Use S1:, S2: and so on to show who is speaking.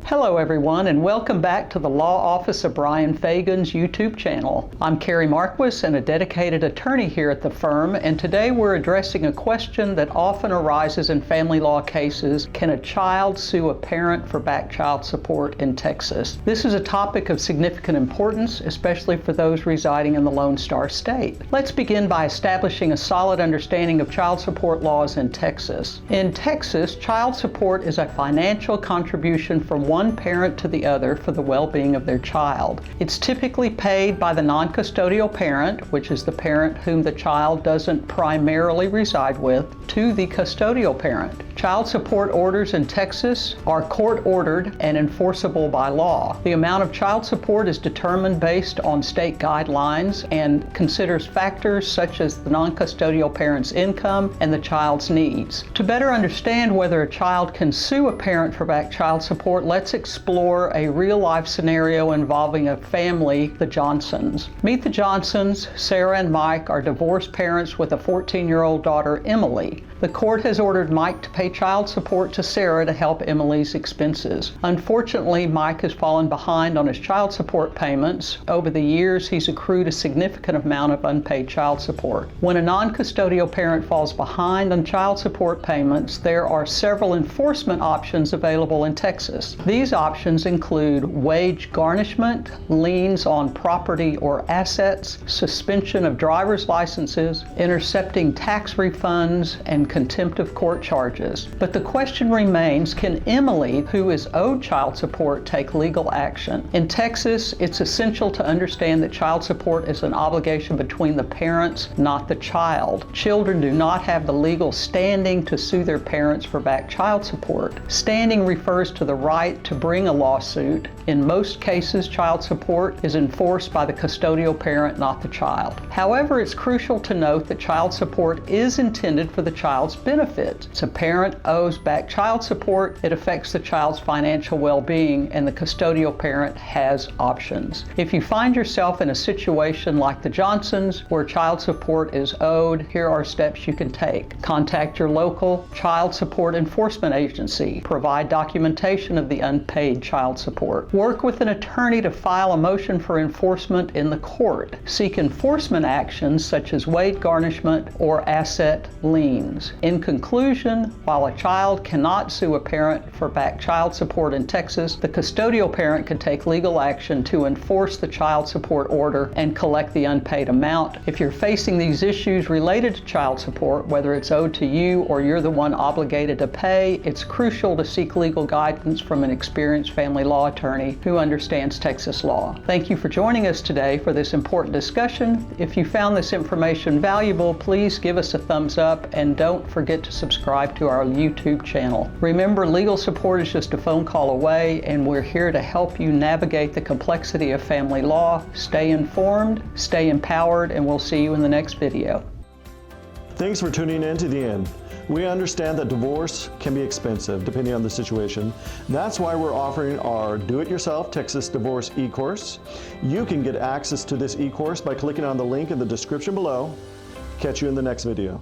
S1: Hello everyone, and welcome back to the Law Office of Brian Fagan's YouTube channel. I'm Carrie Marquis and a dedicated attorney here at the firm, and today we're addressing a question that often arises in family law cases: can a child sue a parent for back child support in Texas? This is a topic of significant importance, especially for those residing in the Lone Star State. Let's begin by establishing a solid understanding of child support laws in Texas. In Texas, child support is a financial contribution from one parent to the other for the well-being of their child. It's typically paid by the non-custodial parent, which is the parent whom the child doesn't primarily reside with, to the custodial parent. Child support orders in Texas are court-ordered and enforceable by law. The amount of child support is determined based on state guidelines and considers factors such as the non-custodial parent's income and the child's needs. To better understand whether a child can sue a parent for back child support, let's explore a real-life scenario involving a family, the Johnsons. Meet the Johnsons. Sarah and Mike are divorced parents with a 14-year-old daughter, Emily. The court has ordered Mike to pay child support to Sarah to help Emily's expenses. Unfortunately, Mike has fallen behind on his child support payments. Over the years, he's accrued a significant amount of unpaid child support. When a non-custodial parent falls behind on child support payments, there are several enforcement options available in Texas. These options include wage garnishment, liens on property or assets, suspension of driver's licenses, intercepting tax refunds, and contempt of court charges. But the question remains, can Emily, who is owed child support, take legal action? In Texas, it's essential to understand that child support is an obligation between the parents, not the child. Children do not have the legal standing to sue their parents for back child support. Standing refers to the right to bring a lawsuit. In most cases, child support is enforced by the custodial parent, not the child. However, it's crucial to note that child support is intended for the child's benefit. If a parent owes back child support, it affects the child's financial well-being, and the custodial parent has options. If you find yourself in a situation like the Johnsons, where child support is owed, here are steps you can take. Contact your local child support enforcement agency. Provide documentation of the unpaid child support. Work with an attorney to file a motion for enforcement in the court. Seek enforcement actions such as wage garnishment or asset liens. In conclusion, while a child cannot sue a parent for back child support in Texas, the custodial parent can take legal action to enforce the child support order and collect the unpaid amount. If you're facing these issues related to child support, whether it's owed to you or you're the one obligated to pay, it's crucial to seek legal guidance from an experienced family law attorney who understands Texas law. Thank you for joining us today for this important discussion. If you found this information valuable, please give us a thumbs up and don't forget to subscribe to our YouTube channel. Remember, legal support is just a phone call away, and we're here to help you navigate the complexity of family law. Stay informed, stay empowered, and we'll see you in the next video.
S2: Thanks for tuning in to the end. We understand that divorce can be expensive depending on the situation. That's why we're offering our Do-It-Yourself Texas Divorce e-course. You can get access to this e-course by clicking on the link in the description below. Catch you in the next video.